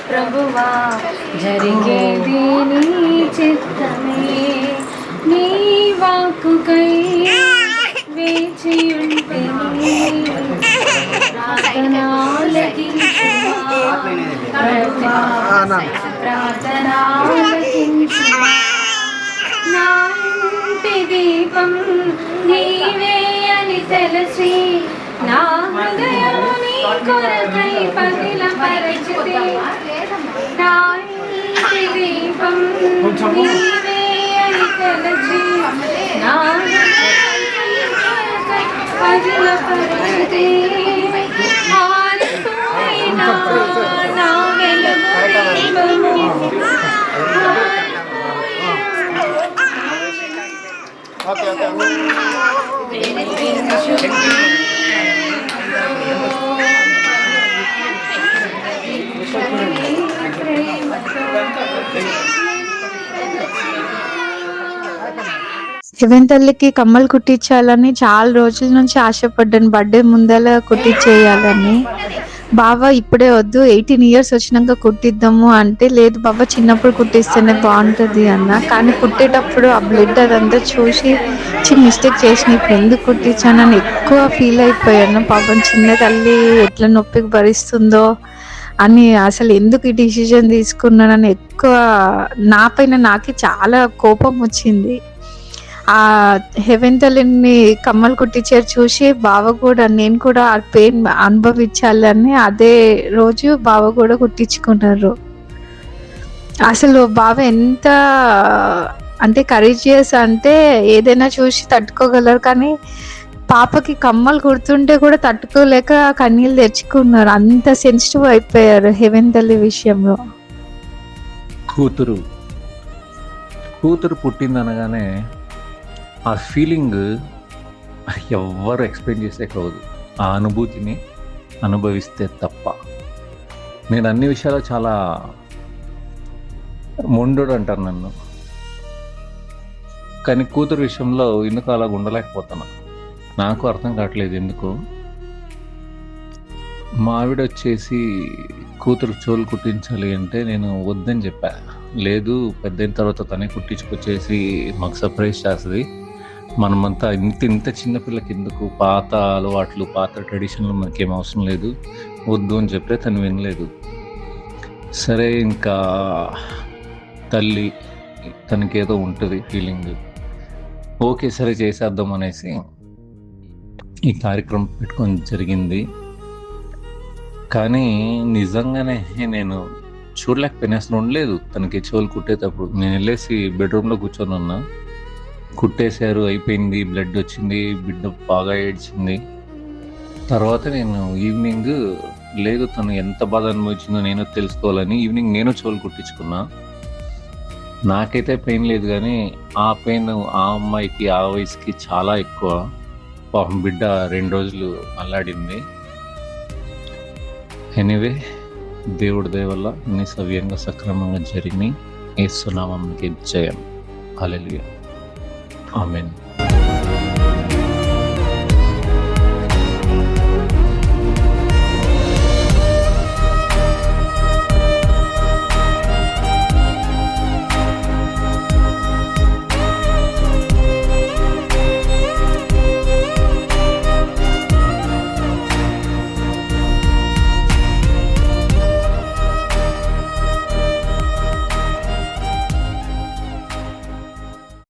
ప్రభువా జరిగేది నీ చిత్తమే. నీ వాక్కుకై వేచియుంటిని, ప్రార్థనాలకించుమా. నా ఇంటి దీపం నీవే అని తెలిసి నా హృదయం నీ కొరకై పగిలపరచితి. నా ఇంటి దీపం నీవే అని తెలిసి నా హృదయం నీ కొరకై పగిలపరచితి. ఆరిపోయిన నా వెలుగు దీపము హెవెన్ తల్లికి కమ్మలు కుట్టించాలని చాలా రోజుల నుంచి ఆశపడ్డాను. బర్త్డే ముందల కుట్టించేయాలని. బావ ఇప్పుడే వద్దు, 18 years వచ్చినాక కుట్టిద్దాము అంటే, లేదు బావ చిన్నప్పుడు కుట్టిస్తేనే బాగుంటుంది అన్న. కానీ కుట్టేటప్పుడు ఆ బ్లడ్ అదంతా చూసి చిన్న మిస్టేక్ చేసిన, ఇప్పుడు ఎందుకు కుట్టించానని ఎక్కువ ఫీల్ అయిపోయాను. పాపం చిన్న తల్లి ఎట్లా నొప్పికి భరిస్తుందో అని, అసలు ఎందుకు ఈ డిసిజన్ తీసుకున్నానని ఎక్కువ నా పైన నాకే చాలా కోపం వచ్చింది. ఆ హెవెన్ తల్లిని కమ్మలు కుట్టించారు చూసి బావ కూడా, నేను కూడా ఆ పెయిన్ అనుభవించాలని అదే రోజు బావ కూడా కుట్టించుకున్నారు. అసలు బావ ఎంత అంటే కరేజియస్ అంటే ఏదైనా చూసి తట్టుకోగలరు, కానీ పాపకి కమ్మలు కుడుతుంటే కూడా తట్టుకోలేక కన్నీళ్ళు తెచ్చుకున్నారు. అంత సెన్సిటివ్ అయిపోయారు హెవెన్ తల్లి విషయంలో. కూతురు పుట్టిందనగానే ఆ ఫీలింగ్ ఎవ్వరు ఎక్స్ప్లెయిన్ చేసే కాదు. ఆ అనుభూతిని అనుభవిస్తే తప్ప. నేను అన్ని విషయాలు చాలా మొండోడు అంటారు నన్ను, కానీ కూతురు విషయంలో ఎందుకు అలా ఉండలేకపోతున్నా. నాకు అర్థం కావట్లేదు ఎందుకు. మా ఆవిడ వచ్చేసి కూతురు చెవులు కుట్టించాలి అంటే నేను వద్దని చెప్పా. లేదు, పెద్దయిన తర్వాత తనే కుట్టించుకొచ్చేసి మాకు సర్ప్రైజ్ చేస్తుంది, మనమంతా ఇంత చిన్నపిల్లకి ఎందుకు, పాత అలవాట్లు పాత ట్రెడిషన్లు మనకేం అవసరం లేదు, వద్దు అని చెప్తే తను వినలేదు. సరే, ఇంకా తల్లి తనకేదో ఉంటుంది ఫీలింగ్, ఓకే సరే చేసేద్దాం అనేసి ఈ కార్యక్రమం పెట్టుకొని జరిగింది. కానీ నిజంగానే నేను చూడలేకపోయినా, అసలు ఉండలేదు తనకి చెవులు కుట్టేటప్పుడు. నేను వెళ్ళేసి బెడ్రూమ్లో కూర్చొని ఉన్నా, కుట్టేశారు, అయిపోయింది, బ్లడ్ వచ్చింది, బిడ్డ బాగా ఏడ్చింది. తర్వాత నేను ఈవినింగ్, లేదు తను ఎంత బాధ అనుభవించిందో నేను తెలుసుకోవాలని ఈవినింగ్ నేను చెవులు కుట్టించుకున్నా. నాకైతే పెయిన్ లేదు, కానీ ఆ పెయిన్ ఆ అమ్మాయికి ఆ వయసుకి చాలా ఎక్కువ. పాపం బిడ్డ 2 రోజులు అల్లాడింది. ఎనీవే, దేవుడి దయ వల్ల అన్ని సవ్యంగా సక్రమంగా జరిగినాయి. యేసు నామమునకి జయం. హల్లెలూయా. ఆమేన్.